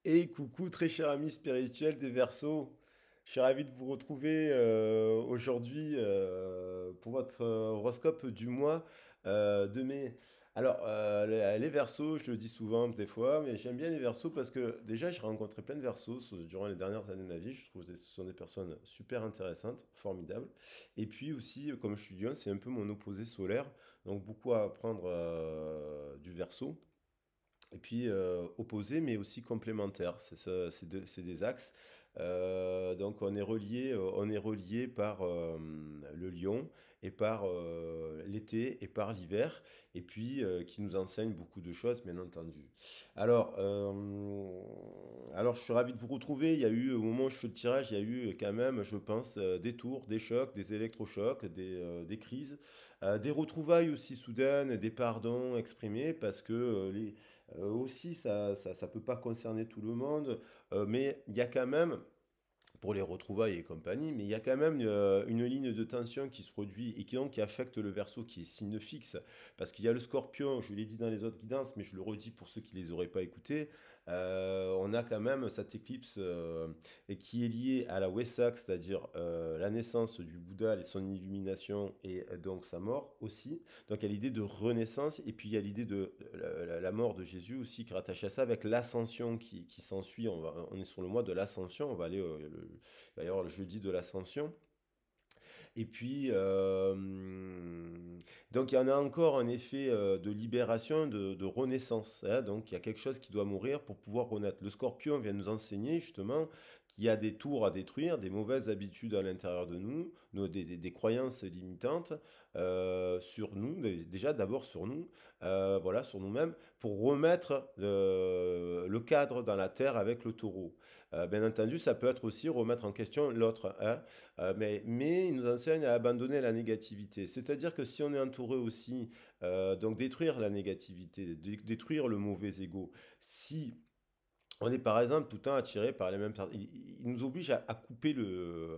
Et coucou très cher ami spirituel des Verseaux. Je suis ravi de vous retrouver aujourd'hui pour votre horoscope du mois de mai. Alors, les Verseaux, je le dis souvent des fois, mais j'aime bien les Verseaux parce que déjà j'ai rencontré plein de Verseaux durant les dernières années de ma vie. Je trouve que ce sont des personnes super intéressantes, formidables. Et puis aussi, comme je suis Lion, c'est un peu mon opposé solaire, donc beaucoup à apprendre du Verseau. Et puis opposés, mais aussi complémentaires. C'est des axes. Donc on est relié par le lion et par l'été et par l'hiver, et puis qui nous enseigne beaucoup de choses, bien entendu. Alors, je suis ravi de vous retrouver. Il y a eu, au moment où je fais le tirage, il y a eu quand même, je pense, des tours, des chocs, des électrochocs, des crises, des retrouvailles aussi soudaines, des pardons exprimés, parce que aussi, ça peut pas concerner tout le monde, mais il y a quand même, pour les retrouvailles et compagnie, mais il y a quand même une ligne de tension qui se produit et qui affecte le Verseau, qui est signe fixe, parce qu'il y a le Scorpion, je l'ai dit dans les autres guidances, mais je le redis pour ceux qui les auraient pas écoutés, on a quand même cette éclipse et qui est liée à la Wesak, c'est-à-dire la naissance du Bouddha et son illumination et donc sa mort aussi. Donc il y a l'idée de renaissance, et puis il y a l'idée de la mort de Jésus aussi qui est rattachée à ça, avec l'ascension qui s'ensuit. On est sur le mois de l'ascension, on va aller, il va y avoir le jeudi de l'ascension. Et puis, donc il y en a encore un effet de libération, de renaissance, hein. Donc il y a quelque chose qui doit mourir pour pouvoir renaître. Le Scorpion vient nous enseigner justement qu'il y a des tours à détruire, des mauvaises habitudes à l'intérieur de nous, des croyances limitantes sur nous, déjà d'abord sur nous, voilà, sur nous-mêmes, pour remettre le cadre dans la terre avec le taureau. Bien entendu, ça peut être aussi remettre en question l'autre, hein. Mais il nous enseigne à abandonner la négativité. C'est-à-dire que si on est entouré aussi, donc détruire la négativité, détruire le mauvais ego. Si on est par exemple tout le temps attiré par les mêmes personnes. Il nous oblige à couper,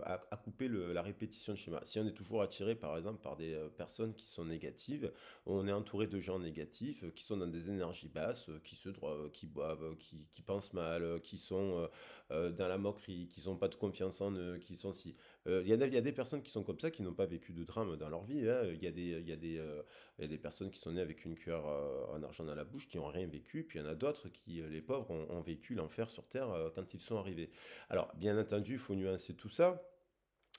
à couper la répétition de schéma. Si on est toujours attiré par exemple par des personnes qui sont négatives, on est entouré de gens négatifs qui sont dans des énergies basses, qui se droivent, qui boivent, qui pensent mal, qui sont dans la moquerie, qui n'ont pas de confiance en eux, qui sont si. Il y a des personnes qui sont comme ça, qui n'ont pas vécu de drame dans leur vie, hein. Il y a des personnes qui sont nées avec une cuillère en argent dans la bouche, qui n'ont rien vécu, puis il y en a d'autres qui, les pauvres, ont vécu l'enfer sur Terre quand ils sont arrivés. Alors, bien entendu, il faut nuancer tout ça,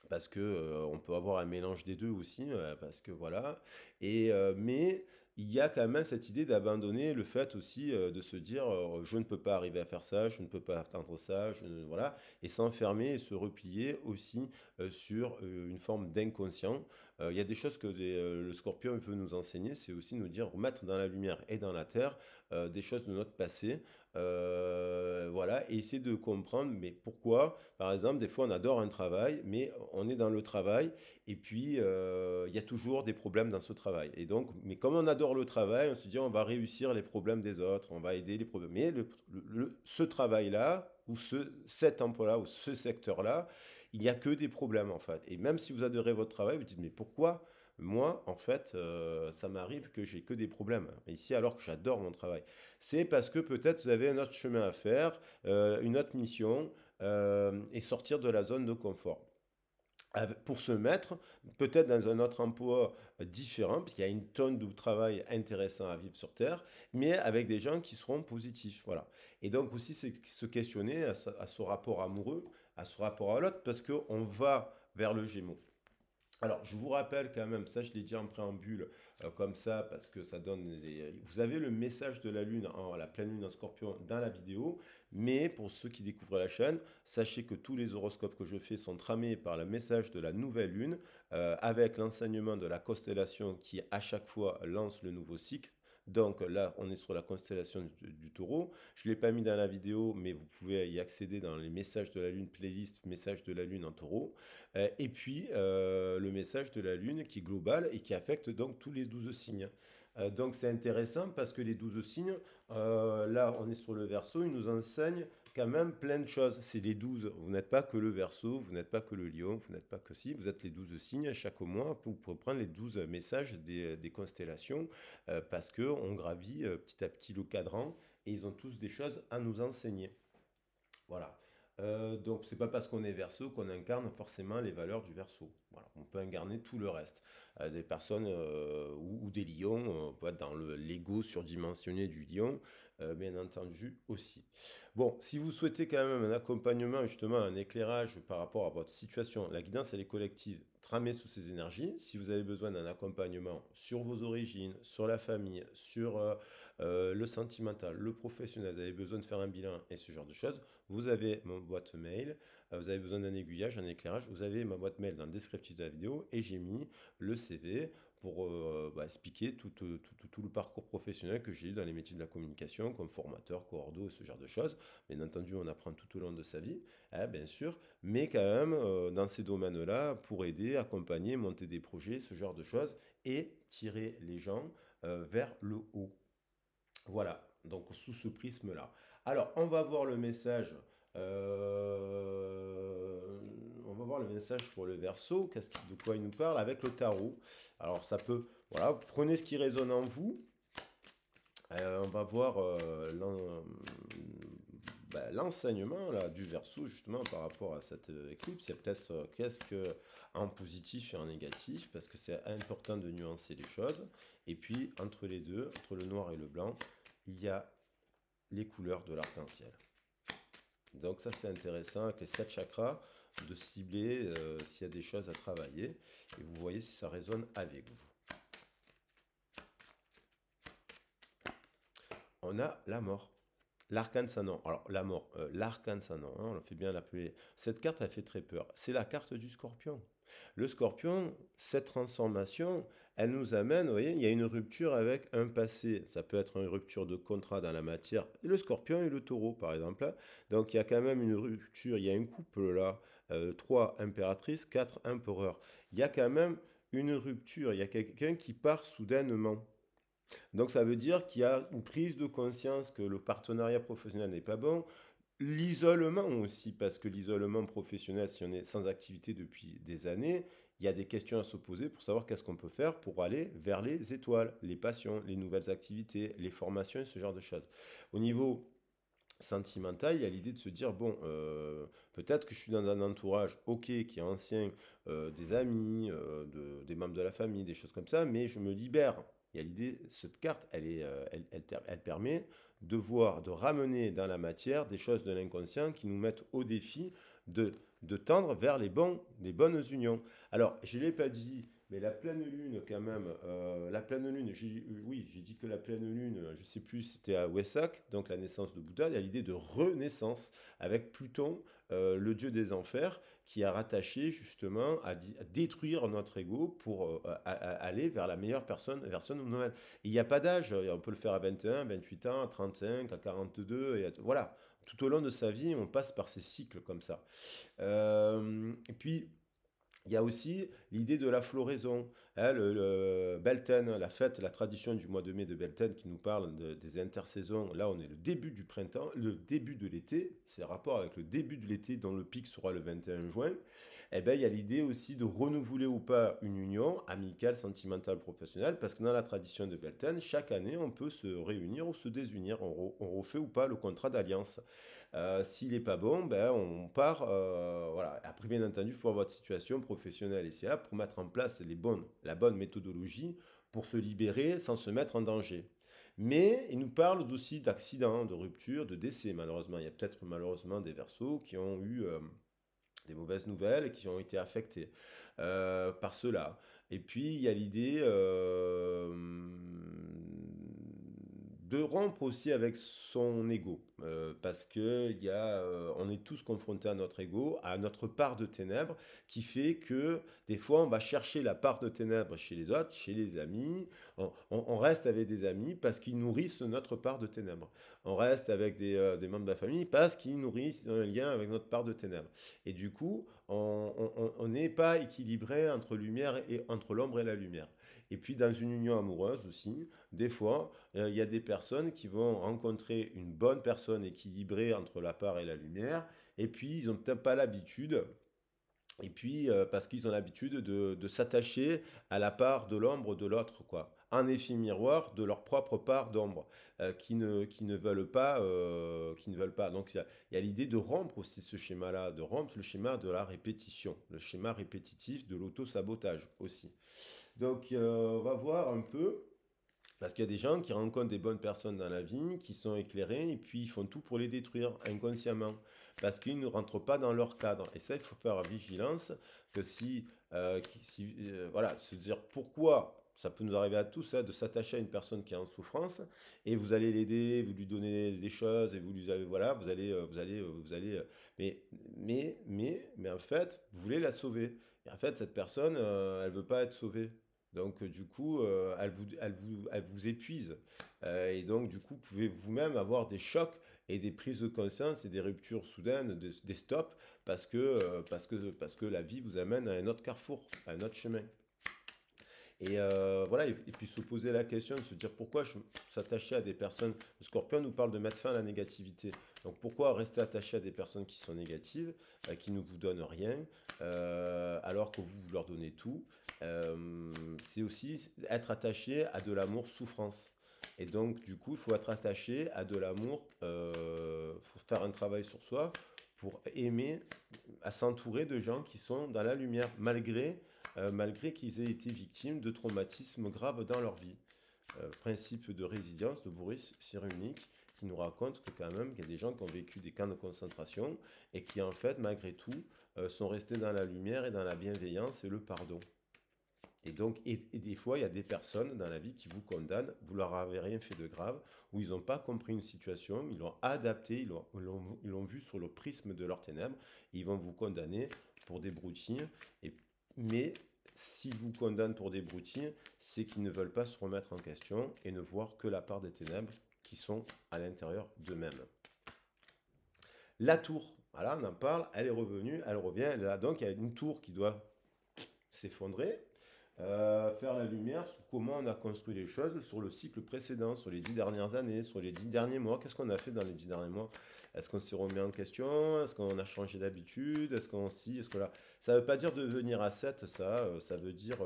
parce que on peut avoir un mélange des deux aussi, parce que voilà. Mais il y a quand même cette idée d'abandonner le fait aussi de se dire je ne peux pas arriver à faire ça, je ne peux pas atteindre ça, voilà, et s'enfermer et se replier aussi sur une forme d'inconscient. Il y a des choses que le Scorpion veut nous enseigner, c'est aussi nous dire remettre dans la lumière et dans la terre des choses de notre passé, voilà, et essayer de comprendre, mais pourquoi, par exemple, des fois on adore un travail, mais on est dans le travail, et puis il y a toujours des problèmes dans ce travail. Et donc, mais comme on adore le travail, on se dit on va réussir les problèmes des autres, on va aider les problèmes. Mais ce travail-là, ou cet emploi-là, ou ce secteur-là, il n'y a que des problèmes en fait. Et même si vous adorez votre travail, vous dites mais pourquoi moi, en fait, ça m'arrive que j'ai que des problèmes ici alors que j'adore mon travail. C'est parce que peut-être vous avez un autre chemin à faire, une autre mission, et sortir de la zone de confort. Pour se mettre peut-être dans un autre emploi différent, parce qu'il y a une tonne de travail intéressant à vivre sur Terre, mais avec des gens qui seront positifs. Voilà. Et donc aussi c'est se questionner à ce rapport amoureux, à ce rapport à l'autre, parce qu'on va vers le Gémeaux. Alors, je vous rappelle quand même, ça je l'ai dit en préambule, comme ça, parce que ça donne Vous avez le message de la Lune, la pleine Lune en Scorpion, dans la vidéo, mais pour ceux qui découvrent la chaîne, sachez que tous les horoscopes que je fais sont tramés par le message de la nouvelle Lune, avec l'enseignement de la constellation qui à chaque fois lance le nouveau cycle. Donc là, on est sur la constellation du taureau. Je ne l'ai pas mis dans la vidéo, mais vous pouvez y accéder dans les messages de la Lune playlist, messages de la Lune en taureau. Et puis le message de la Lune qui est global et qui affecte donc tous les 12 signes. Donc c'est intéressant parce que les 12 signes, là on est sur le Verseau, ils nous enseignent quand même plein de choses. C'est les 12. Vous n'êtes pas que le Verseau, vous n'êtes pas que le Lion, vous n'êtes pas que si, vous êtes les 12 signes. Chaque mois, vous pouvez prendre les 12 messages des constellations, parce qu'on gravit petit à petit le cadran, et ils ont tous des choses à nous enseigner. Voilà. Donc, c'est pas parce qu'on est Verseau qu'on incarne forcément les valeurs du Verseau. Voilà. On peut incarner tout le reste. Des personnes ou des lions, on peut être dans l'ego surdimensionné du lion, bien entendu aussi. Bon, si vous souhaitez quand même un accompagnement, justement, un éclairage par rapport à votre situation, la guidance, elle est collective, tramée sous ces énergies. Si vous avez besoin d'un accompagnement sur vos origines, sur la famille, sur le sentimental, le professionnel, vous avez besoin de faire un bilan et ce genre de choses, vous avez mon boîte mail, vous avez besoin d'un aiguillage, un éclairage, vous avez ma boîte mail dans le descriptif de la vidéo et j'ai mis le CV pour expliquer tout le parcours professionnel que j'ai eu dans les métiers de la communication, comme formateur, cordeau et ce genre de choses. Bien entendu, on apprend tout au long de sa vie, hein, bien sûr, mais quand même dans ces domaines-là, pour aider, accompagner, monter des projets, ce genre de choses, et tirer les gens vers le haut. Voilà, donc sous ce prisme-là. Alors, on va voir le message pour le Verseau. De quoi il nous parle avec le tarot. Alors, ça peut, voilà, prenez ce qui résonne en vous. On va voir l'enseignement là du Verseau justement par rapport à cette éclipse. C'est peut-être qu'est-ce que en positif et en négatif, parce que c'est important de nuancer les choses. Et puis, entre les deux, entre le noir et le blanc, il y a les couleurs de l'arc-en-ciel. Donc ça c'est intéressant avec les 7 chakras de cibler s'il y a des choses à travailler et vous voyez si ça résonne avec vous. On a la mort. L'arcane Sanon. Alors, la mort, l'arcane Sanon, hein, on le fait bien l'appeler. Cette carte, elle fait très peur. C'est la carte du scorpion. Le scorpion, cette transformation, elle nous amène, vous voyez, il y a une rupture avec un passé. Ça peut être une rupture de contrat dans la matière. Et le scorpion et le taureau, par exemple, hein. Donc, il y a quand même une rupture. Il y a une couple là. 3 impératrices, 4 empereurs. Il y a quand même une rupture. Il y a quelqu'un qui part soudainement. Donc ça veut dire qu'il y a une prise de conscience que le partenariat professionnel n'est pas bon. L'isolement aussi, parce que l'isolement professionnel, si on est sans activité depuis des années, il y a des questions à se poser pour savoir qu'est-ce qu'on peut faire pour aller vers les étoiles, les passions, les nouvelles activités, les formations et ce genre de choses. Au niveau sentimental, il y a l'idée de se dire, bon, peut-être que je suis dans un entourage, ok, qui est ancien, des amis, des membres de la famille, des choses comme ça, mais je me libère. Il y a l'idée, cette carte, elle permet de voir, de ramener dans la matière des choses de l'inconscient qui nous mettent au défi de, de tendre vers les bonnes unions. Alors, je ne l'ai pas dit, mais la pleine lune, quand même, la pleine lune, oui, j'ai dit que la pleine lune, je ne sais plus, c'était à Wesak, donc la naissance de Bouddha. Il y a l'idée de renaissance avec Pluton, le dieu des enfers, qui a rattaché justement à détruire notre ego pour aller vers la meilleure personne nous-mêmes. Il n'y a pas d'âge, on peut le faire à 21, 28 ans, à 35, à 42, voilà. Tout au long de sa vie, on passe par ces cycles comme ça. Et puis, il y a aussi l'idée de la floraison, hein, le Beltane, la fête, la tradition du mois de mai de Beltane qui nous parle des intersaisons. Là, on est le début du printemps, le début de l'été. C'est rapport avec le début de l'été dont le pic sera le 21 juin. Eh ben, il y a l'idée aussi de renouveler ou pas une union amicale, sentimentale, professionnelle, parce que dans la tradition de Beltane, chaque année, on peut se réunir ou se désunir. On refait ou pas le contrat d'alliance. S'il n'est pas bon, ben, on part. Voilà. Après, bien entendu, il faut avoir votre situation professionnelle et c'est là pour mettre en place la bonne méthodologie pour se libérer sans se mettre en danger. Mais il nous parle aussi d'accidents, de ruptures, de décès, malheureusement. Il y a peut-être malheureusement des Verseaux qui ont eu des mauvaises nouvelles et qui ont été affectés par cela. Et puis, il y a l'idée de rompre aussi avec son ego, parce que on est tous confrontés à notre ego, à notre part de ténèbres, qui fait que des fois on va chercher la part de ténèbres chez les autres, chez les amis, on reste avec des amis parce qu'ils nourrissent notre part de ténèbres, on reste avec des membres de la famille parce qu'ils nourrissent un lien avec notre part de ténèbres. Et du coup, on n'est pas équilibré entre lumière et entre l'ombre et la lumière. Et puis dans une union amoureuse aussi, des fois, il y a des personnes qui vont rencontrer une bonne personne équilibrée entre la part et la lumière, et puis ils n'ont peut-être pas l'habitude, et puis parce qu'ils ont l'habitude de s'attacher à la part de l'ombre de l'autre, quoi. en effet miroir de leur propre part d'ombre, qui ne veulent pas, qui ne veulent pas. Donc il y a l'idée de rompre aussi ce schéma-là, de rompre le schéma de la répétition, le schéma répétitif de l'auto-sabotage aussi. Donc on va voir un peu. Parce qu'il y a des gens qui rencontrent des bonnes personnes dans la vie, qui sont éclairés, et puis ils font tout pour les détruire inconsciemment, parce qu'ils ne rentrent pas dans leur cadre. Et ça, il faut faire vigilance, que voilà, se dire pourquoi, ça peut nous arriver à tous, hein, de s'attacher à une personne qui est en souffrance, et vous allez l'aider, vous lui donnez des choses, et vous lui avez, voilà, vous allez, mais en fait, vous voulez la sauver. Et en fait, cette personne, elle veut pas être sauvée. Donc, du coup, elle vous épuise. Et donc, du coup, vous pouvez vous-même avoir des chocs et des prises de conscience et des ruptures soudaines, des stops, parce que la vie vous amène à un autre carrefour, à un autre chemin. Et voilà, et puis se poser la question, de se dire pourquoi s'attacher à des personnes. Le Scorpion nous parle de mettre fin à la négativité. Donc pourquoi rester attaché à des personnes qui sont négatives, qui ne vous donnent rien, alors que vous leur donnez tout. C'est aussi être attaché à de l'amour souffrance. Et donc du coup, il faut être attaché à de l'amour, faut faire un travail sur soi pour aimer, à s'entourer de gens qui sont dans la lumière, malgré qu'ils aient été victimes de traumatismes graves dans leur vie. Principe de résilience de Boris Cyrulnik qui nous raconte que quand même qu'il y a des gens qui ont vécu des camps de concentration et qui en fait malgré tout sont restés dans la lumière et dans la bienveillance et le pardon. Et donc, et des fois, il y a des personnes dans la vie qui vous condamnent, vous leur avez rien fait de grave, où ils n'ont pas compris une situation, ils l'ont adapté, ils l'ont vu sur le prisme de leurs ténèbres, et ils vont vous condamner pour des broutilles. Et, mais s'ils vous condamnent pour des broutilles, c'est qu'ils ne veulent pas se remettre en question et ne voir que la part des ténèbres qui sont à l'intérieur d'eux-mêmes. La tour, voilà, on en parle, elle est revenue, elle revient, elle est là. Donc il y a une tour qui doit s'effondrer, faire la lumière sur comment on a construit les choses sur le cycle précédent, sur les 10 dernières années, sur les 10 derniers mois. Qu'est-ce qu'on a fait dans les 10 derniers mois? Est-ce qu'on s'est remis en question? Est-ce qu'on a changé d'habitude? Est-ce qu'on si? Est-ce que là? Ça ne veut pas dire devenir ascète, ça veut dire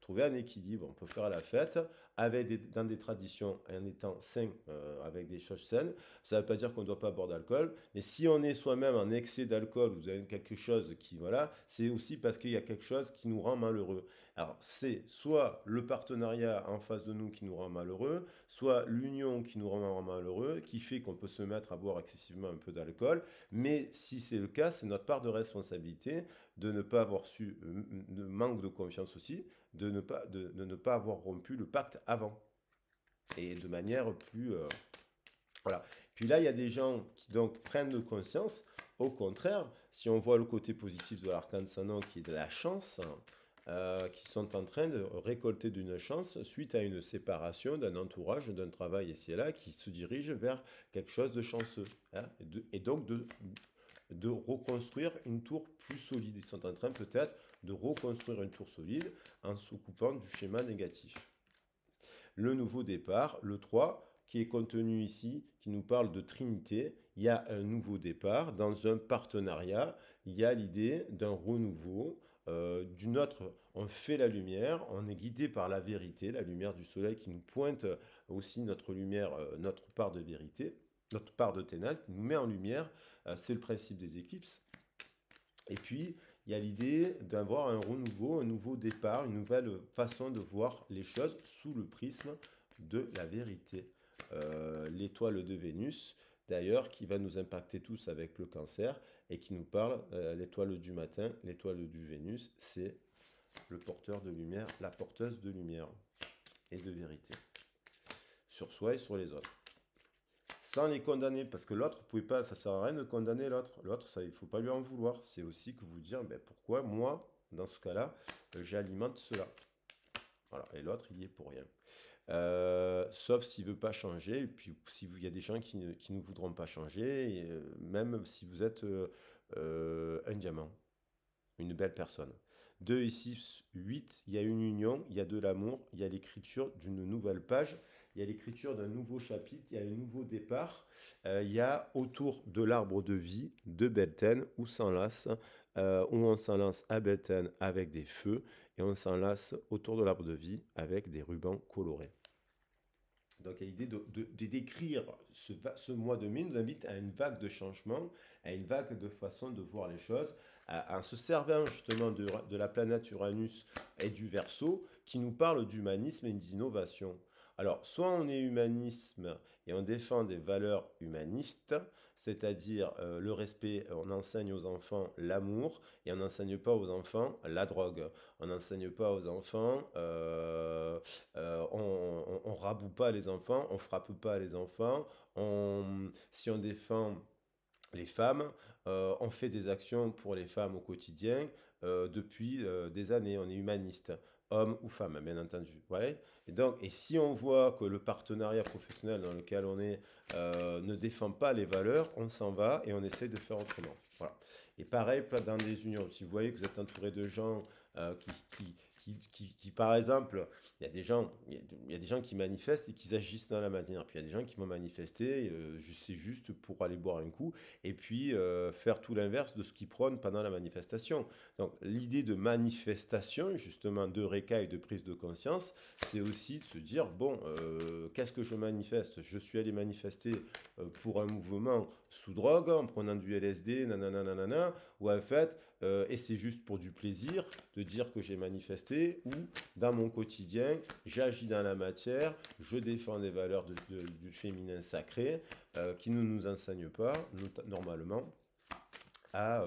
trouver un équilibre. On peut faire la fête dans des traditions, en étant sain, avec des choses saines. Ça ne veut pas dire qu'on ne doit pas boire d'alcool, mais si on est soi-même en excès d'alcool, vous avez quelque chose qui, voilà, c'est aussi parce qu'il y a quelque chose qui nous rend malheureux. Alors, c'est soit le partenariat en face de nous qui nous rend malheureux, soit l'union qui nous rend malheureux, qui fait qu'on peut se mettre à boire excessivement un peu d'alcool. Mais si c'est le cas, c'est notre part de responsabilité de ne pas avoir su, de manque de confiance aussi, de ne pas avoir rompu le pacte avant. Et de manière plus, voilà. Puis là, il y a des gens qui donc prennent conscience. Au contraire, si on voit le côté positif de l'arcane Sanon qui est de la chance, qui sont en train de récolter d'une chance suite à une séparation d'un entourage, d'un travail ici et là, qui se dirige vers quelque chose de chanceux, hein, et donc de reconstruire une tour plus solide. Ils sont en train peut-être de reconstruire une tour solide en se coupant du schéma négatif. Le nouveau départ, le 3, qui est contenu ici, qui nous parle de Trinité. Il y a un nouveau départ dans un partenariat. Il y a l'idée d'un renouveau, d'une autre. On fait la lumière, on est guidé par la vérité, la lumière du soleil qui nous pointe aussi notre lumière, notre part de vérité, notre part de ténèbres, qui nous met en lumière. C'est le principe des éclipses. Et puis, il y a l'idée d'avoir un renouveau, un nouveau départ, une nouvelle façon de voir les choses sous le prisme de la vérité. L'étoile de Vénus, d'ailleurs, qui va nous impacter tous avec le cancer et qui nous parle, l'étoile du matin, l'étoile du Vénus, c'est le porteur de lumière, la porteuse de lumière et de vérité sur soi et sur les autres sans les condamner, parce que l'autre, vous pouvez pas, ça sert à rien de condamner l'autre. L'autre, ça, il faut pas lui en vouloir. C'est aussi que vous dire, ben, pourquoi moi, dans ce cas-là, j'alimente cela. Voilà, et l'autre, il y est pour rien. Sauf s'il veut pas changer, et puis s'il y a des gens qui ne voudront pas changer, et, même si vous êtes un diamant, une belle personne. 2 et 6, 8, il y a une union, il y a de l'amour, il y a l'écriture d'une nouvelle page, il y a l'écriture d'un nouveau chapitre, il y a un nouveau départ, il y a autour de l'arbre de vie de Beltane où on s'enlace à Beltane avec des feux, et on s'enlace autour de l'arbre de vie avec des rubans colorés. Donc, l'idée de décrire ce mois de mai nous invite à une vague de changement, à une vague de façon de voir les choses, en se servant justement de la planète Uranus et du Verseau, qui nous parle d'humanisme et d'innovation. Alors, soit on est humanisme et on défend des valeurs humanistes, c'est-à-dire le respect, on enseigne aux enfants l'amour et on n'enseigne pas aux enfants la drogue. On n'enseigne pas aux enfants, on raboue pas les enfants, on frappe pas les enfants. Si on défend les femmes, on fait des actions pour les femmes au quotidien depuis des années. On est humaniste, homme ou femme, bien entendu. Voilà. Et si on voit que le partenariat professionnel dans lequel on est ne défend pas les valeurs, on s'en va et on essaye de faire autrement. Voilà. Et pareil, pas dans des unions. Si vous voyez que vous êtes entouré de gens qui, par exemple, il y a des gens qui manifestent et qui agissent dans la manière. Puis il y a des gens qui vont manifester, c'est juste pour aller boire un coup, et puis faire tout l'inverse de ce qu'ils prônent pendant la manifestation. Donc l'idée de manifestation, justement, de récaille, de prise de conscience, c'est aussi de se dire, bon, qu'est-ce que je manifeste? Je suis allé manifester pour un mouvement sous drogue, en prenant du LSD, nanana, nanana, ou en fait, et c'est juste pour du plaisir de dire que j'ai manifesté, ou dans mon quotidien, j'agis dans la matière, je défends des valeurs du féminin sacré qui ne nous enseignent pas, normalement, à,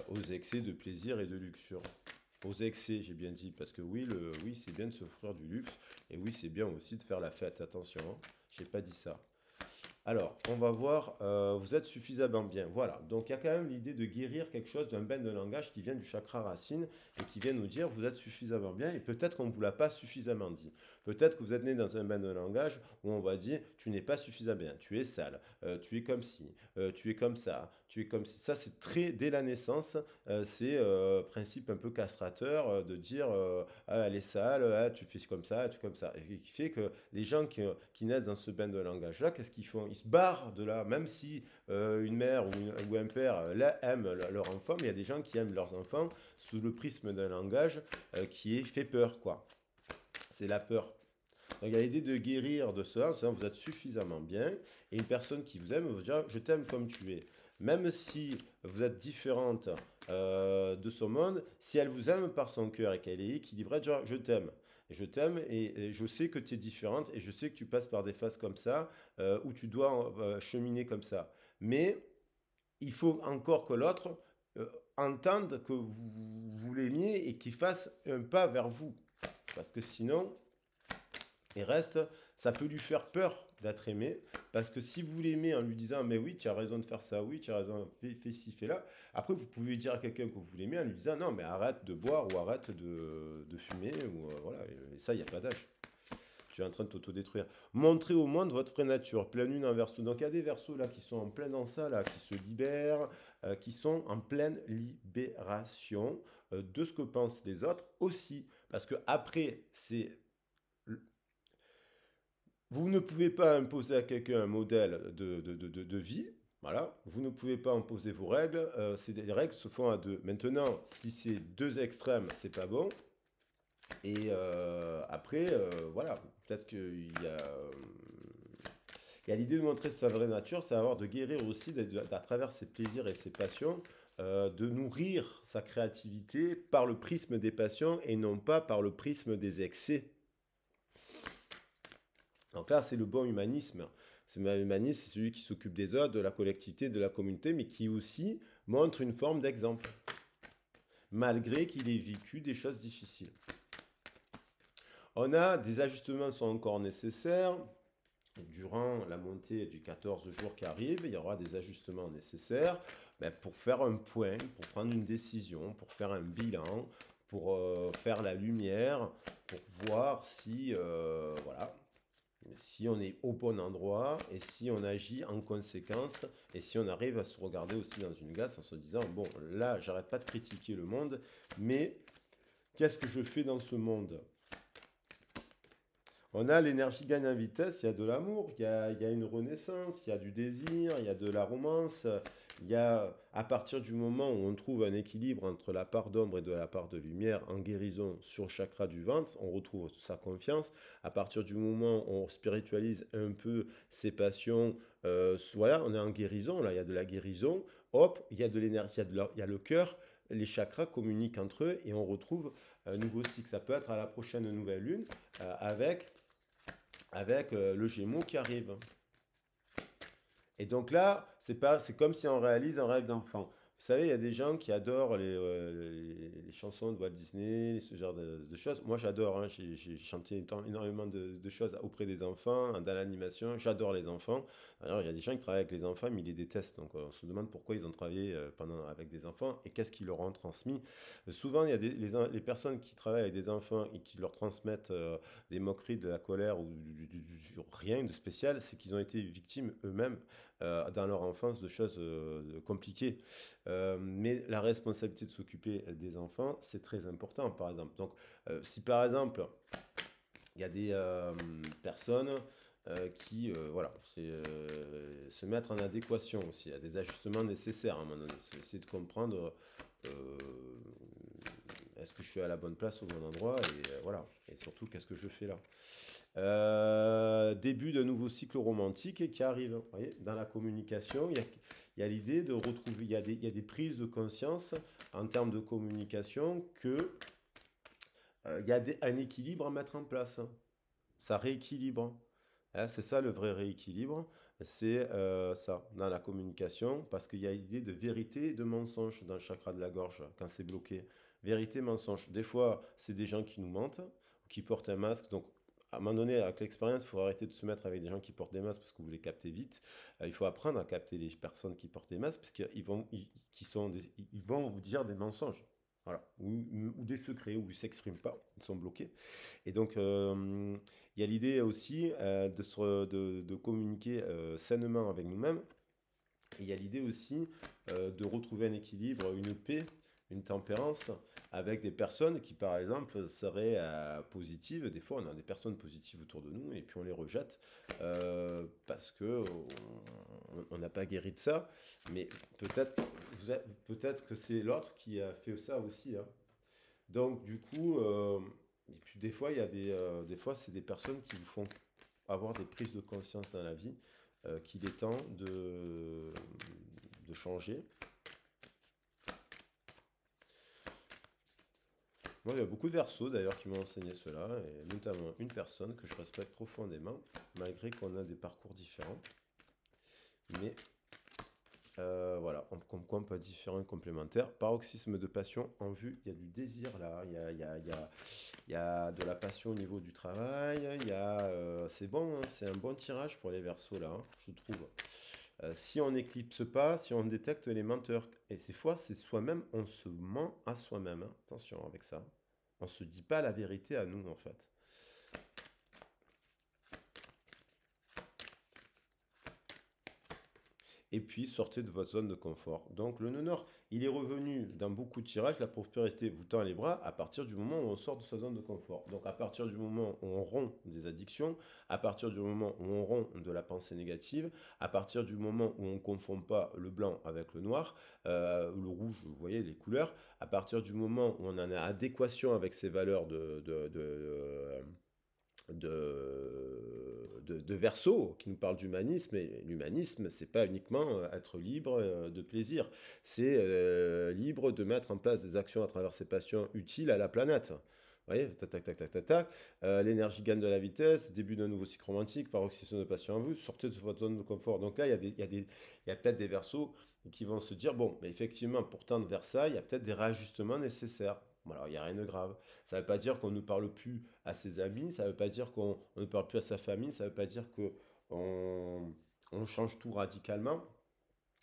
aux excès de plaisir et de luxure. Aux excès, j'ai bien dit, parce que oui, oui c'est bien de s'offrir du luxe, et oui, c'est bien aussi de faire la fête, attention, hein, j'ai pas dit ça. Alors, on va voir, vous êtes suffisamment bien. Voilà, donc il y a quand même l'idée de guérir quelque chose d'un bain de langage qui vient du chakra racine et qui vient nous dire vous êtes suffisamment bien et peut-être qu'on ne vous l'a pas suffisamment dit. Peut-être que vous êtes né dans un bain de langage où on va dire tu n'es pas suffisamment bien, tu es sale, tu es comme ci, tu es comme ça, tu es comme ci. Ça, c'est très, dès la naissance, c'est principe un peu castrateur de dire ah, elle est sale, ah, tu fais comme ça, tu fais comme ça. Et qui fait que les gens qui naissent dans ce bain de langage-là, qu'est-ce qu'ils font? Ils se barrent de là, même si une mère ou un père là, aime leur enfant, mais il y a des gens qui aiment leurs enfants sous le prisme d'un langage qui est fait peur, quoi. C'est la peur. Donc il y a l'idée de guérir de ça, en disant, vous êtes suffisamment bien, et une personne qui vous aime vous dire je t'aime comme tu es. Même si vous êtes différente de son monde, si elle vous aime par son cœur et qu'elle est équilibrée, genre je t'aime. Et je t'aime et je sais que tu es différente et je sais que tu passes par des phases comme ça où tu dois cheminer comme ça. Mais il faut encore que l'autre entende que vous l'aimiez et qu'il fasse un pas vers vous. Parce que sinon, il reste, ça peut lui faire peur d'être aimé, parce que si vous l'aimez en lui disant mais oui tu as raison de faire ça, oui tu as raison, fais ci, fais là, après vous pouvez dire à quelqu'un que vous l'aimez en lui disant non mais arrête de boire ou arrête de fumer, ou voilà, et ça il n'y a pas d'âge. Tu es en train de t'autodétruire. Montrez au monde votre vraie nature. Pleine lune en verso. Donc il y a des versos là qui sont en plein dans ça, là, qui se libèrent, qui sont en pleine libération de ce que pensent les autres aussi. Parce que après, c'est vous ne pouvez pas imposer à quelqu'un un modèle de vie. Voilà, vous ne pouvez pas imposer vos règles. Des règles se font à deux. Maintenant, si c'est deux extrêmes, c'est pas bon. Et après, voilà, peut-être qu'il y a, il y a l'idée de montrer sa vraie nature, c'est avoir de guérir aussi à travers ses plaisirs et ses passions, de nourrir sa créativité par le prisme des passions et non pas par le prisme des excès. Donc là, c'est le bon humanisme. C'est l'humanisme, c'est celui qui s'occupe des autres, de la collectivité, de la communauté, mais qui aussi montre une forme d'exemple, malgré qu'il ait vécu des choses difficiles. On a des ajustements sont encore nécessaires. Durant la montée du 14 jours qui arrive, il y aura des ajustements nécessaires pour faire un point, pour prendre une décision, pour faire un bilan, pour faire la lumière, pour voir si, voilà, si on est au bon endroit et si on agit en conséquence et si on arrive à se regarder aussi dans une glace en se disant bon là j'arrête pas de critiquer le monde mais qu'est-ce que je fais dans ce monde? On a l'énergie gagne en vitesse, il y a de l'amour, il y a une renaissance, il y a du désir, il y a de la romance. Il y a, à partir du moment où on trouve un équilibre entre la part d'ombre et de la part de lumière en guérison sur le chakra du ventre, on retrouve sa confiance. À partir du moment où on spiritualise un peu ses passions, voilà, on est en guérison, là, il y a de la guérison. Hop, il y a de l'énergie, il y a le cœur, les chakras communiquent entre eux et on retrouve un nouveau cycle. Ça peut être à la prochaine nouvelle lune avec le Gémeaux qui arrive. Et donc là, c'est comme si on réalise un rêve d'enfant. Vous savez, il y a des gens qui adorent les chansons de Walt Disney, ce genre de choses. Moi, j'adore, hein, j'ai chanté énormément de choses auprès des enfants, dans l'animation. J'adore les enfants. Alors, il y a des gens qui travaillent avec les enfants, mais ils les détestent. Donc, on se demande pourquoi ils ont travaillé avec des enfants et qu'est-ce qu'ils leur ont transmis. Souvent, il y a les personnes qui travaillent avec des enfants et qui leur transmettent des moqueries, de la colère ou rien de spécial, c'est qu'ils ont été victimes eux-mêmes dans leur enfance de choses compliquées. Mais la responsabilité de s'occuper des enfants, c'est très important, par exemple. Donc, si par exemple, il y a des personnes qui, voilà, se mettre en adéquation aussi, il y a des ajustements nécessaires à un moment donné. C'est essayer de comprendre est-ce que je suis à la bonne place au bon endroit et voilà. Et surtout, qu'est-ce que je fais là? Début d'un nouveau cycle romantique qui arrive. Vous voyez, dans la communication, il y a l'idée de retrouver, il y a des prises de conscience en termes de communication que il y a un équilibre à mettre en place. Ça rééquilibre. Hein, c'est ça le vrai rééquilibre, c'est ça, dans la communication, parce qu'il y a l'idée de vérité et de mensonge dans le chakra de la gorge, quand c'est bloqué. Vérité, mensonge. Des fois, c'est des gens qui nous mentent, qui portent un masque, donc à un moment donné, avec l'expérience, il faut arrêter de se mettre avec des gens qui portent des masques parce que vous les captez vite. Il faut apprendre à capter les personnes qui portent des masques parce qu'ils vont vous dire des mensonges. Voilà. Ou des secrets, où ils ne s'expriment pas, ils sont bloqués. Et donc, il y a l'idée aussi de communiquer sainement avec nous-mêmes. Et il y a l'idée aussi de retrouver un équilibre, une paix, une tempérance avec des personnes qui, par exemple, seraient positives. Des fois, on a des personnes positives autour de nous et puis on les rejette parce que on n'a pas guéri de ça. Mais peut-être, peut-être que c'est l'autre qui a fait ça aussi, hein. Donc, du coup, et puis des fois, des fois, c'est des personnes qui vous font avoir des prises de conscience dans la vie, qu'il est temps de changer. Moi, il y a beaucoup de Verseaux d'ailleurs qui m'ont enseigné cela, et notamment une personne que je respecte profondément, malgré qu'on a des parcours différents. Mais voilà, comme quoi on peut être différent et complémentaire. Paroxysme de passion en vue, il y a du désir là, il y a de la passion au niveau du travail, c'est bon, hein, c'est un bon tirage pour les Verseaux là, hein, je trouve. Si on n'éclipse pas, si on détecte les menteurs, et ces fois c'est soi-même, on se ment à soi-même, hein. Attention avec ça. On ne se dit pas la vérité à nous en fait. Et puis sortez de votre zone de confort. Donc le nœud nord, il est revenu dans beaucoup de tirages, la prospérité vous tend les bras à partir du moment où on sort de sa zone de confort. Donc à partir du moment où on rompt des addictions, à partir du moment où on rompt de la pensée négative, à partir du moment où on ne confond pas le blanc avec le noir, le rouge, vous voyez les couleurs, à partir du moment où on en a adéquation avec ses valeurs de Verseau, qui nous parle d'humanisme. Et l'humanisme, c'est pas uniquement être libre de plaisir, c'est libre de mettre en place des actions à travers ses passions utiles à la planète. Vous voyez, tac, tac, tac, tac, tac, tac. L'énergie gagne de la vitesse, début d'un nouveau cycle romantique, paroxysme de passion en vous, sortez de votre zone de confort. Donc là, il y a peut-être des Verseaux qui vont se dire, bon, mais effectivement, pour tendre vers ça, il y a peut-être des réajustements nécessaires. Bon, alors, il n'y a rien de grave. Ça ne veut pas dire qu'on ne parle plus à ses amis, ça ne veut pas dire qu'on ne parle plus à sa famille, ça ne veut pas dire qu'on change tout radicalement.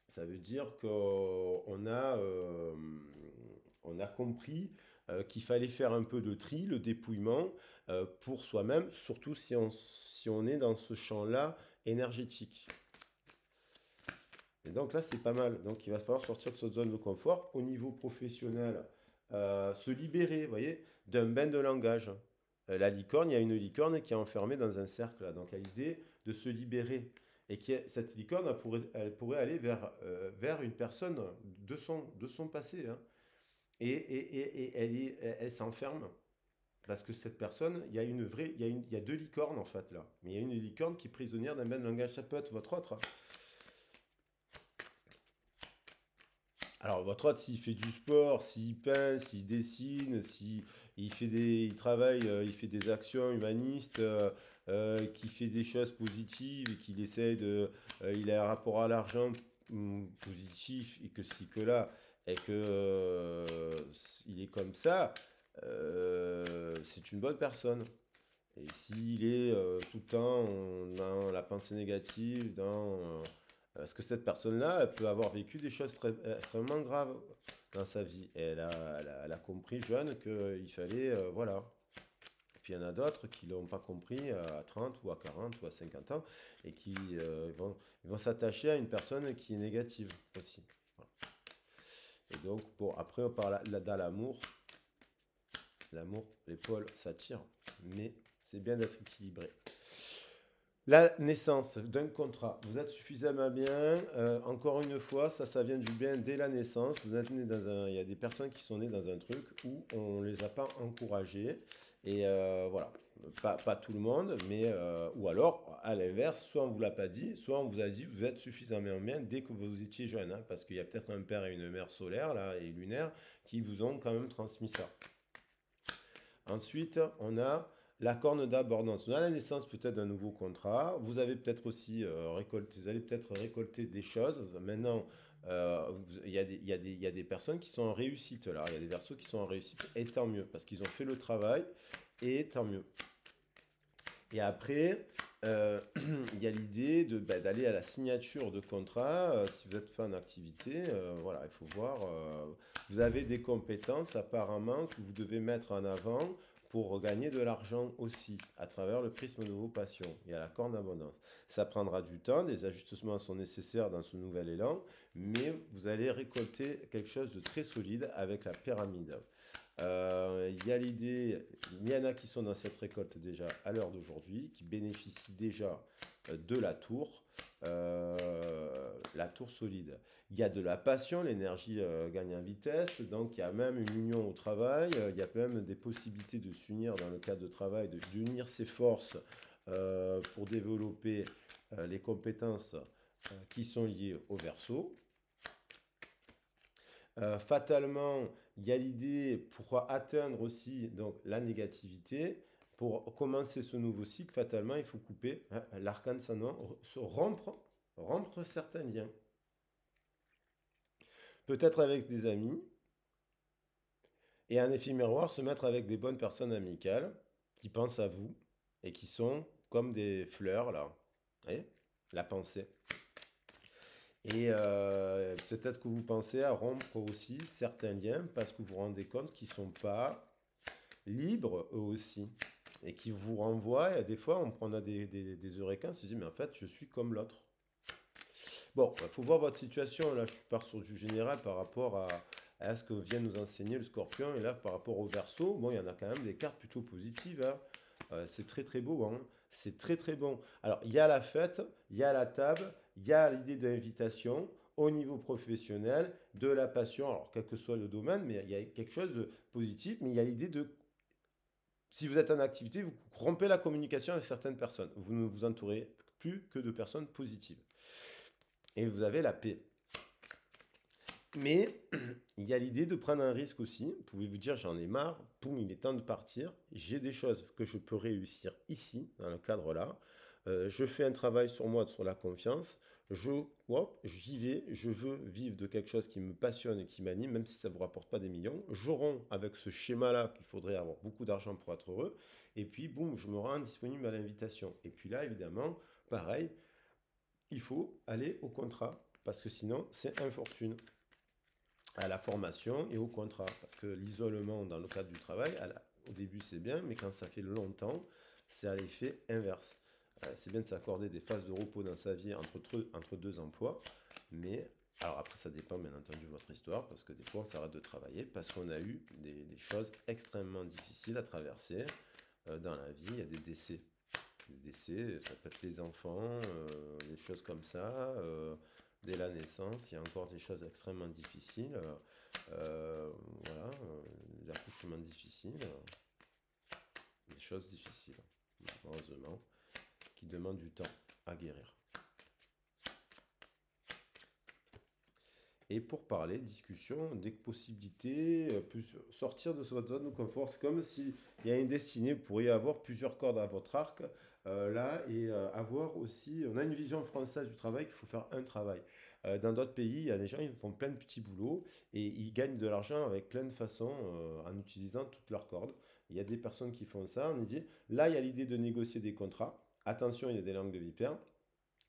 Ça veut dire qu'on a compris qu'il fallait faire un peu de tri, le dépouillement pour soi-même, surtout si on est dans ce champ-là énergétique. Et donc là, c'est pas mal. Donc il va falloir sortir de cette zone de confort au niveau professionnel, se libérer, vous voyez, d'un bain de langage. La licorne, il y a une licorne qui est enfermée dans un cercle, là. Donc, il y a l'idée de se libérer. Et cette licorne, elle pourrait aller vers une personne de son passé, hein. Et elle s'enferme. Parce que cette personne, il y a une vraie, il y a deux licornes en fait là. Mais il y a une licorne qui est prisonnière d'un même langage. Ça peut être votre autre. Alors votre autre, s'il fait du sport, s'il peint, s'il dessine, il travaille, il fait des actions humanistes, qui fait des choses positives, et qu'il essaie il a un rapport à l'argent positif et que si que là et que il est comme ça, c'est une bonne personne. Et s'il est tout le temps dans la pensée négative, parce que cette personne-là, elle peut avoir vécu des choses extrêmement graves dans sa vie. Et elle a compris jeune qu'il fallait, voilà. Et puis il y en a d'autres qui ne l'ont pas compris à 30 ou à 40 ou à 50 ans et qui vont s'attacher à une personne qui est négative aussi. Voilà. Et donc, bon, après, on parle dans l'amour. L'amour, les pôles s'attirent, mais c'est bien d'être équilibré. La naissance d'un contrat, vous êtes suffisamment bien. Encore une fois, ça vient du bien dès la naissance. Vous êtes né il y a des personnes qui sont nées dans un truc où on ne les a pas encouragées. Et voilà, pas tout le monde, mais ou alors à l'inverse, soit on vous l'a pas dit, soit on vous a dit vous êtes suffisamment bien dès que vous étiez jeune, hein, parce qu'il y a peut-être un père et une mère solaire là et lunaire qui vous ont quand même transmis ça. Ensuite, on a la corne d'abondance. On a la naissance peut-être d'un nouveau contrat. Vous avez peut-être aussi récolté, vous allez peut-être récolter des choses. Maintenant, il y a des personnes qui sont en réussite là. Il y a des versos qui sont en réussite et tant mieux parce qu'ils ont fait le travail et tant mieux. Et après, il y a l'idée d'aller à la signature de contrat. Si vous êtes pas en activité, voilà, il faut voir. Vous avez des compétences apparemment que vous devez mettre en avant pour gagner de l'argent aussi, à travers le prisme de vos passions. Il y a la corne d'abondance. Ça prendra du temps, des ajustements sont nécessaires dans ce nouvel élan, mais vous allez récolter quelque chose de très solide avec la pyramide. Il y a l'idée, il y en a qui sont dans cette récolte déjà à l'heure d'aujourd'hui, qui bénéficient déjà de la tour solide. Il y a de la passion, l'énergie gagne en vitesse, donc il y a même une union au travail, il y a même des possibilités de s'unir dans le cadre de travail, d'unir ses forces pour développer les compétences qui sont liées au verso. Fatalement, il y a l'idée pour atteindre aussi donc, la négativité. Pour commencer ce nouveau cycle, fatalement, il faut couper l'arcane ascendant, rompre certains liens. Peut-être avec des amis, et un effet miroir, se mettre avec des bonnes personnes amicales qui pensent à vous et qui sont comme des fleurs, là. Vous voyez? La pensée. Et peut-être que vous pensez à rompre aussi certains liens parce que vous vous rendez compte qu'ils ne sont pas libres eux aussi. Et qui vous renvoient, et des fois on a des eureka, on se dit mais en fait je suis comme l'autre. Bon, il faut voir votre situation, là je pars sur du général par rapport à ce que vient nous enseigner le scorpion, et là par rapport au verso, bon il y en a quand même des cartes plutôt positives, hein. C'est très très beau, hein. C'est très très bon. Alors il y a la fête, il y a la table, il y a l'idée de l'invitation au niveau professionnel, de la passion, alors quel que soit le domaine, mais il y a quelque chose de positif, mais il y a l'idée de si vous êtes en activité, vous rompez la communication avec certaines personnes. Vous ne vous entourez plus que de personnes positives. Et vous avez la paix. Mais il y a l'idée de prendre un risque aussi. Vous pouvez vous dire, j'en ai marre, boum, il est temps de partir. J'ai des choses que je peux réussir ici, dans le cadre là. Je fais un travail sur moi, sur la confiance. J'y vais, je veux vivre de quelque chose qui me passionne et qui m'anime, même si ça ne vous rapporte pas des millions. Je romps avec ce schéma-là qu'il faudrait avoir beaucoup d'argent pour être heureux. Et puis, boum, je me rends disponible à l'invitation. Et puis là, évidemment, pareil, il faut aller au contrat, parce que sinon, c'est infortune à la formation et au contrat. Parce que l'isolement dans le cadre du travail, au début c'est bien, mais quand ça fait longtemps, c'est à l'effet inverse. C'est bien de s'accorder des phases de repos dans sa vie entre deux emplois, mais alors après ça dépend bien entendu de votre histoire, parce que des fois on s'arrête de travailler, parce qu'on a eu des choses extrêmement difficiles à traverser, dans la vie, il y a des décès. Des décès, ça peut être les enfants, des choses comme ça. Dès la naissance, il y a encore des choses extrêmement difficiles. Voilà, des accouchements difficiles, des choses difficiles, heureusement, qui demandent du temps à guérir. Et pour parler, discussion, dès que possibilité, sortir de votre zone de confort. C'est comme s'il y a une destinée, vous pourriez avoir plusieurs cordes à votre arc, là, et avoir aussi, on a une vision française du travail qu'il faut faire un travail. Dans d'autres pays, il y a des gens, ils font plein de petits boulots et ils gagnent de l'argent avec plein de façons en utilisant toutes leurs cordes. Il y a des personnes qui font ça, on dit, là, il y a l'idée de négocier des contrats. Attention, il y a des langues de vipère,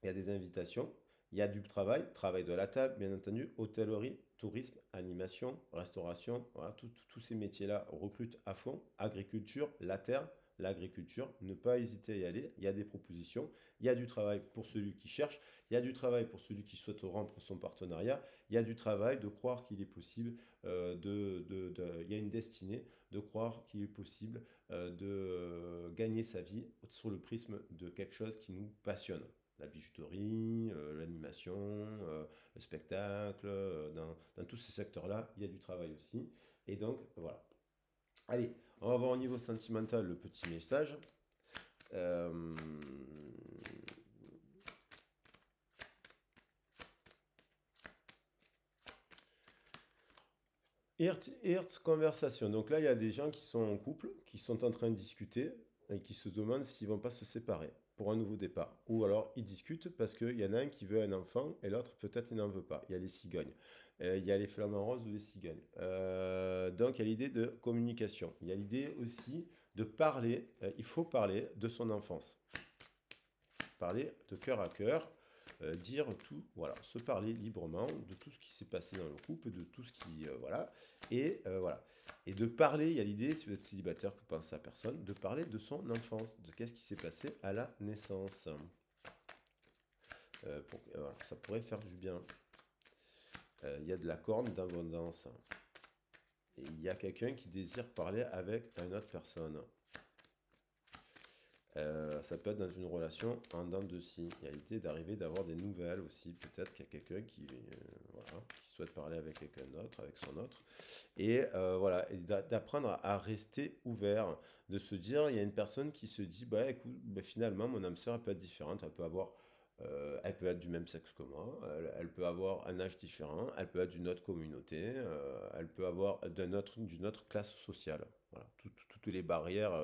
il y a des invitations. Il y a du travail, travail de la table, bien entendu, hôtellerie, tourisme, animation, restauration, voilà, tous ces métiers-là recrutent à fond. Agriculture, la terre, l'agriculture, ne pas hésiter à y aller. Il y a des propositions, il y a du travail pour celui qui cherche, il y a du travail pour celui qui souhaite rompre son partenariat, il y a du travail de croire qu'il est possible, il y a une destinée de croire qu'il est possible gagner sa vie sur le prisme de quelque chose qui nous passionne, la bijouterie, l'animation, le spectacle, dans tous ces secteurs-là, il y a du travail aussi. Et donc, voilà. Allez, on va voir au niveau sentimental le petit message. Euh, Heart conversation. Donc là, il y a des gens qui sont en couple, qui sont en train de discuter et qui se demandent s'ils vont pas se séparer pour un nouveau départ. Ou alors ils discutent parce qu'il y en a un qui veut un enfant et l'autre peut-être il n'en veut pas. Il y a les cigognes. Il y a les flamants roses ou les cigognes. Donc il y a l'idée de communication. Il y a l'idée aussi de parler. Il faut parler de son enfance. Parler de cœur à cœur, dire tout, voilà, se parler librement de tout ce qui s'est passé dans le couple, de tout ce qui, voilà, et voilà. Et de parler, il y a l'idée, si vous êtes célibataire, que vous pensez à personne, de parler de son enfance, de qu'est-ce qui s'est passé à la naissance. Voilà, ça pourrait faire du bien. Il y a de la corne d'abondance. Et il y a quelqu'un qui désire parler avec une autre personne. Ça peut être dans une relation en dents de scie. Il y a l'idée d'arriver, d'avoir des nouvelles aussi. Peut-être qu'il y a quelqu'un voilà, qui souhaite parler avec quelqu'un d'autre, avec son autre. Et voilà, et d'apprendre à rester ouvert, de se dire, il y a une personne qui se dit, bah écoute, bah, finalement, mon âme sœur, elle peut être différente, elle peut être du même sexe que moi, elle peut avoir un âge différent, elle peut être d'une autre communauté, elle peut avoir d'une autre classe sociale. Voilà, toutes les barrières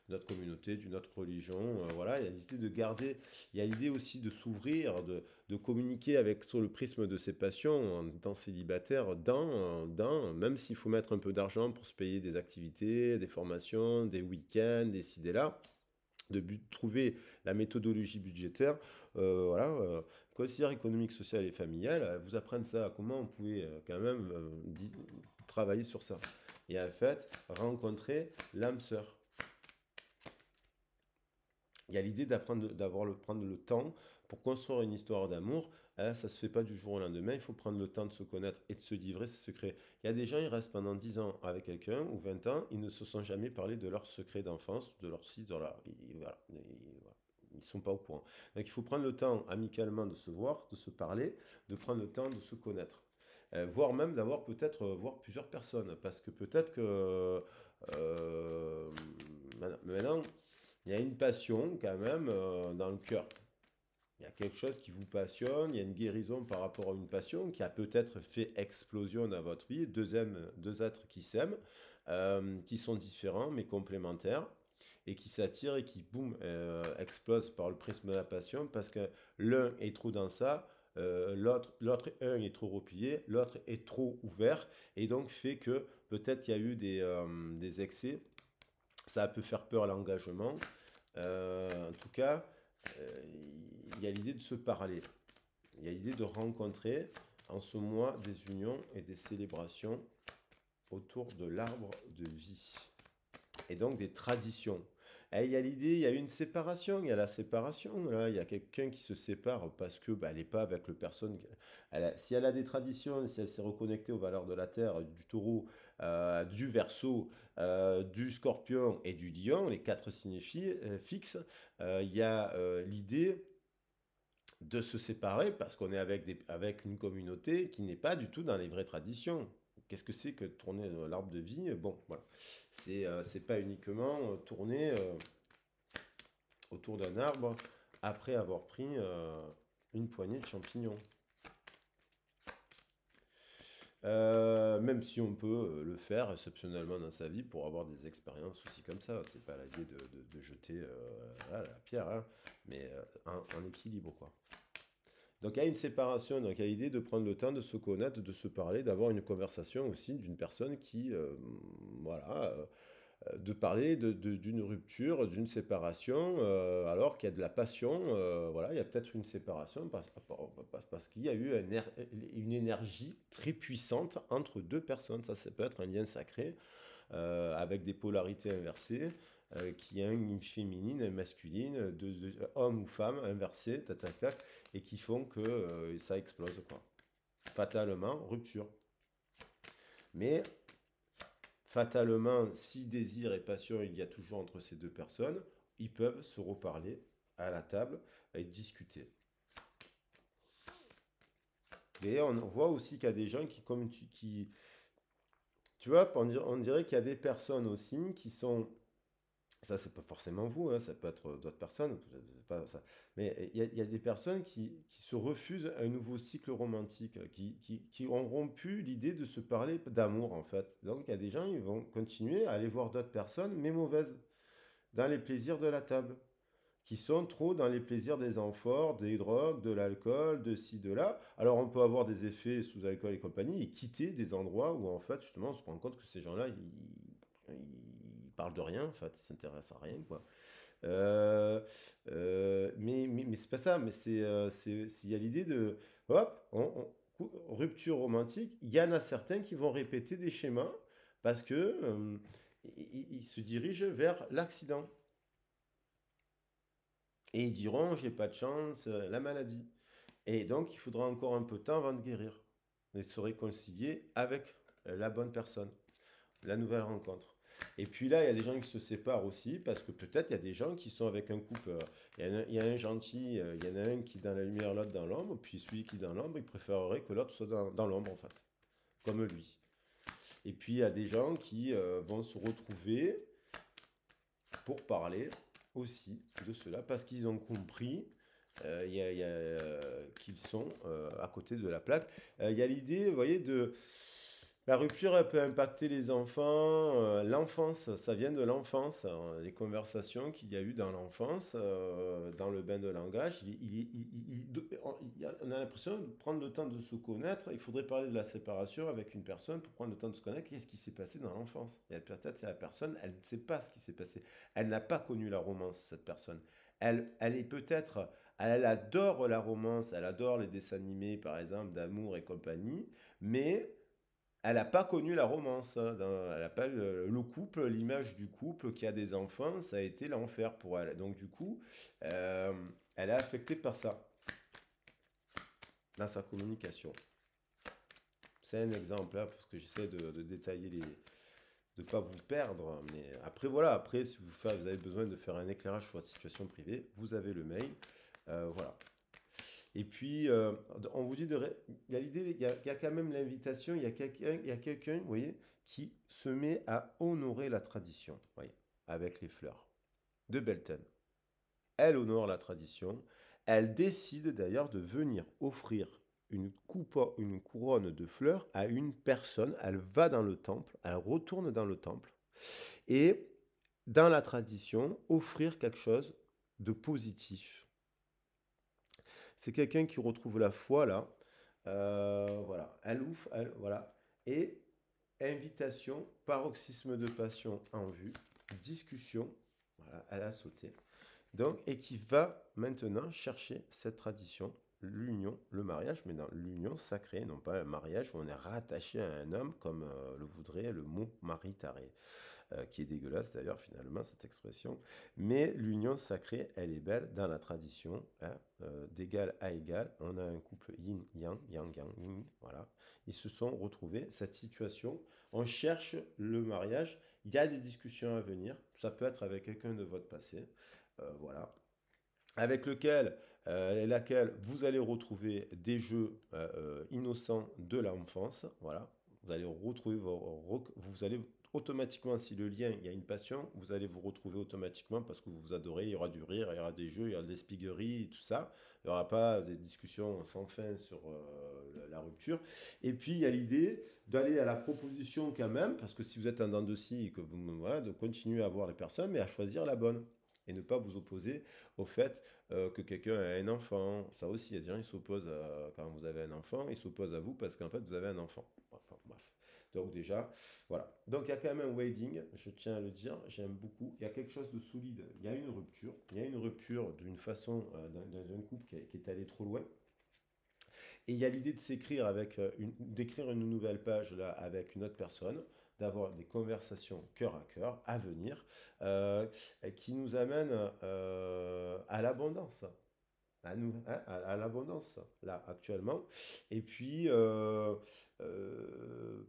notre communauté, d'une autre religion. Voilà, il y a l'idée de garder, il y a l'idée aussi de s'ouvrir, de communiquer avec sur le prisme de ses passions en étant célibataire, même s'il faut mettre un peu d'argent pour se payer des activités, des formations, des week-ends, des ci, des là, de trouver la méthodologie budgétaire, voilà, conseillère économique, sociale et familiale, vous apprendre ça, comment on pouvait quand même travailler sur ça. Et en fait, rencontrer l'âme sœur. Il y a l'idée prendre le temps pour construire une histoire d'amour. Hein, ça ne se fait pas du jour au lendemain. Il faut prendre le temps de se connaître et de se livrer ses secrets. Il y a des gens, ils restent pendant 10 ans avec quelqu'un ou 20 ans, ils ne se sont jamais parlé de leurs secrets d'enfance, de leur site, voilà. Ils ne sont pas au courant. Donc il faut prendre le temps amicalement de se voir, de se parler, de prendre le temps de se connaître. Voire même d'avoir peut-être voir plusieurs personnes. Parce que peut-être que maintenant, il y a une passion quand même dans le cœur. Il y a quelque chose qui vous passionne, il y a une guérison par rapport à une passion qui a peut-être fait explosion dans votre vie. Deux êtres qui s'aiment, qui sont différents mais complémentaires et qui s'attirent et qui, boum, explosent par le prisme de la passion parce que l'un est trop dans ça, un est trop replié, l'autre est trop ouvert et donc fait que peut-être il y a eu des excès. Ça peut faire peur à l'engagement. En tout cas, il y a l'idée de se parler. Il y a l'idée de rencontrer en ce mois des unions et des célébrations autour de l'arbre de vie. Et donc des traditions. Il y a l'idée, il y a une séparation, il y a la séparation, là, il y a quelqu'un qui se sépare parce que bah, elle n'est pas avec le personne. Si elle a des traditions, si elle s'est reconnectée aux valeurs de la Terre, du taureau, du Verseau, du Scorpion et du Lion, les quatre signes fixes, il y a l'idée de se séparer parce qu'on est avec une communauté qui n'est pas du tout dans les vraies traditions. Qu'est-ce que c'est que tourner l'arbre de vie? Bon, voilà. C'est pas uniquement tourner autour d'un arbre après avoir pris une poignée de champignons. Même si on peut le faire exceptionnellement dans sa vie pour avoir des expériences aussi comme ça. C'est pas l'idée de jeter la pierre, hein, mais en équilibre, quoi. Donc il y a une séparation, donc il y a l'idée de prendre le temps de se connaître, de se parler, d'avoir une conversation aussi d'une personne qui, voilà, de parler d'une rupture, d'une séparation, alors qu'il y a de la passion, voilà, il y a peut-être une séparation parce qu'il y a eu une énergie très puissante entre deux personnes. Ça peut être un lien sacré avec des polarités inversées. Qui a une féminine, une masculine, homme ou femme inversés, tac, tac, tac, et qui font que ça explose, quoi. Fatalement, rupture. Mais fatalement, si désir et passion il y a toujours entre ces deux personnes, ils peuvent se reparler à la table et discuter. Et on voit aussi qu'il y a des gens qui, tu vois, on dirait qu'il y a des personnes aussi qui sont, ça c'est pas forcément vous, hein, ça peut être d'autres personnes, pas ça, mais il y a des personnes qui se refusent un nouveau cycle romantique, qui ont rompu l'idée de se parler d'amour en fait. Donc il y a des gens, ils vont continuer à aller voir d'autres personnes, mais mauvaises, dans les plaisirs de la table, qui sont trop dans les plaisirs des amphores, des drogues, de l'alcool, de ci, de là. Alors on peut avoir des effets sous alcool et compagnie et quitter des endroits où en fait justement on se rend compte que ces gens-là, ils parlent de rien, en fait, ils s'intéressent à rien, quoi. Euh, mais c'est pas ça, mais il y a l'idée de, hop, rupture romantique, il y en a certains qui vont répéter des schémas parce que ils se dirigent vers l'accident. Et ils diront, j'ai pas de chance, la maladie. Et donc, il faudra encore un peu de temps avant de guérir et se réconcilier avec la bonne personne, la nouvelle rencontre. Et puis là, il y a des gens qui se séparent aussi parce que peut-être il y a des gens qui sont avec un couple. Il y a un gentil, il y en a un qui est dans la lumière, l'autre dans l'ombre. Puis celui qui est dans l'ombre, il préférerait que l'autre soit dans l'ombre en fait, comme lui. Et puis il y a des gens qui vont se retrouver pour parler aussi de cela parce qu'ils ont compris qu'ils sont à côté de la plaque. Il y a l'idée, vous voyez, de la rupture, elle peut impacter les enfants, l'enfance, ça vient de l'enfance, hein, les conversations qu'il y a eu dans l'enfance, dans le bain de langage. On a l'impression de prendre le temps de se connaître. Il faudrait parler de la séparation avec une personne pour prendre le temps de se connaître. Qu'est-ce qui s'est passé dans l'enfance? Et peut-être la personne, elle ne sait pas ce qui s'est passé. Elle n'a pas connu la romance, cette personne. Elle est peut-être, elle adore la romance, elle adore les dessins animés, par exemple, d'amour et compagnie, mais elle n'a pas connu la romance, hein, elle n'a pas eu le couple, l'image du couple qui a des enfants, ça a été l'enfer pour elle. Donc du coup, euh, elle est affectée par ça dans sa communication. C'est un exemple, hein, parce que j'essaie de détailler de ne pas vous perdre. Mais après, voilà, après, si vous avez besoin de faire un éclairage sur votre situation privée, vous avez le mail. Voilà. Et puis, on vous dit il y a l'idée, il y a quand même l'invitation, il y a quelqu'un, vous voyez, qui se met à honorer la tradition, vous voyez, avec les fleurs de Belton. Elle honore la tradition. Elle décide d'ailleurs de venir offrir une couronne de fleurs à une personne. Elle va dans le temple, elle retourne dans le temple et, dans la tradition, offrir quelque chose de positif. C'est quelqu'un qui retrouve la foi là. Voilà, elle ouvre, voilà. Et invitation, paroxysme de passion en vue, discussion, voilà, elle a sauté. Donc, et qui va maintenant chercher cette tradition, l'union, le mariage, mais dans l'union sacrée, non pas un mariage où on est rattaché à un homme comme le voudrait le mot maritaré. qui est dégueulasse d'ailleurs finalement cette expression. Mais l'union sacrée, elle est belle dans la tradition, hein, d'égal à égal. On a un couple yin-yang, yang-yang, yin, voilà. Ils se sont retrouvés, cette situation. On cherche le mariage. Il y a des discussions à venir. Ça peut être avec quelqu'un de votre passé. Voilà avec laquelle vous allez retrouver des jeux innocents de l'enfance. Voilà. Vous allez retrouver vous allez automatiquement, si le lien, il y a une passion, vous allez vous retrouver automatiquement parce que vous vous adorez, il y aura du rire, il y aura des jeux, il y aura de l'espièglerie, tout ça. Il n'y aura pas des discussions sans fin sur la rupture. Et puis, il y a l'idée d'aller à la proposition quand même, parce que si vous êtes un dent de scie, que vous, voilà, de continuer à voir les personnes, mais à choisir la bonne et ne pas vous opposer au fait que quelqu'un a un enfant. Ça aussi, il y a des gens qui s'opposent quand vous avez un enfant, ils s'opposent à vous parce qu'en fait, vous avez un enfant. Enfin, bref. Donc déjà, voilà. Donc il y a quand même un wedding, je tiens à le dire, j'aime beaucoup. Il y a quelque chose de solide, il y a une rupture. Il y a une rupture d'une façon, dans un couple qui est allé trop loin. Et il y a l'idée de s'écrire d'écrire une nouvelle page là avec une autre personne, d'avoir des conversations cœur à cœur à venir, euh, qui nous amènent à l'abondance. À l'abondance, là, actuellement. Et puis,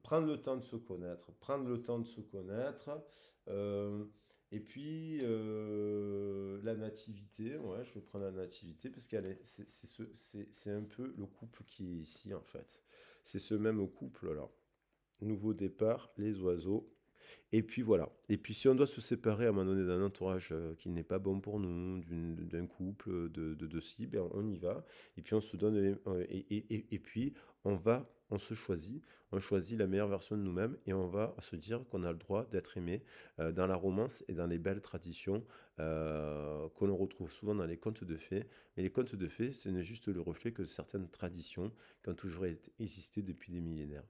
prendre le temps de se connaître, prendre le temps de se connaître. euh, et puis, la nativité, ouais, je vais prendre la nativité parce c'est un peu le couple qui est ici, en fait. C'est ce même couple-là. Nouveau départ, les oiseaux. Et puis voilà. Et puis si on doit se séparer à un moment donné d'un entourage qui n'est pas bon pour nous, d'un couple, de ci, ben on y va. Et puis on se donne, et puis on se choisit, on choisit la meilleure version de nous-mêmes et on va se dire qu'on a le droit d'être aimé dans la romance et dans les belles traditions que l'on retrouve souvent dans les contes de fées. Mais les contes de fées, ce n'est juste le reflet que de certaines traditions qui ont toujours existé depuis des millénaires.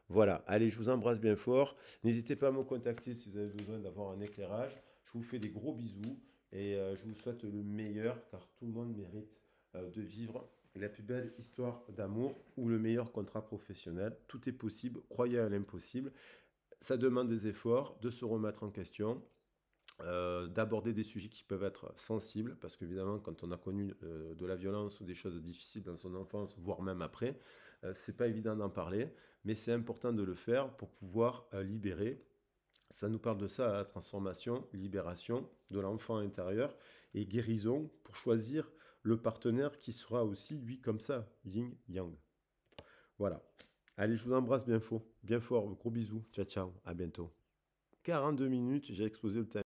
Voilà, allez, je vous embrasse bien fort. N'hésitez pas à me contacter si vous avez besoin d'avoir un éclairage. Je vous fais des gros bisous et je vous souhaite le meilleur car tout le monde mérite de vivre la plus belle histoire d'amour ou le meilleur contrat professionnel. Tout est possible, croyez à l'impossible. Ça demande des efforts, de se remettre en question, d'aborder des sujets qui peuvent être sensibles, parce qu'évidemment, quand on a connu de la violence ou des choses difficiles dans son enfance, voire même après, c'est pas évident d'en parler, mais c'est important de le faire pour pouvoir libérer. Ça nous parle de ça, la transformation, libération de l'enfant intérieur et guérison pour choisir le partenaire qui sera aussi, lui, comme ça, yin, yang. Voilà. Allez, je vous embrasse bien fort, gros bisous, ciao, ciao, à bientôt. 42 minutes, j'ai explosé le timing.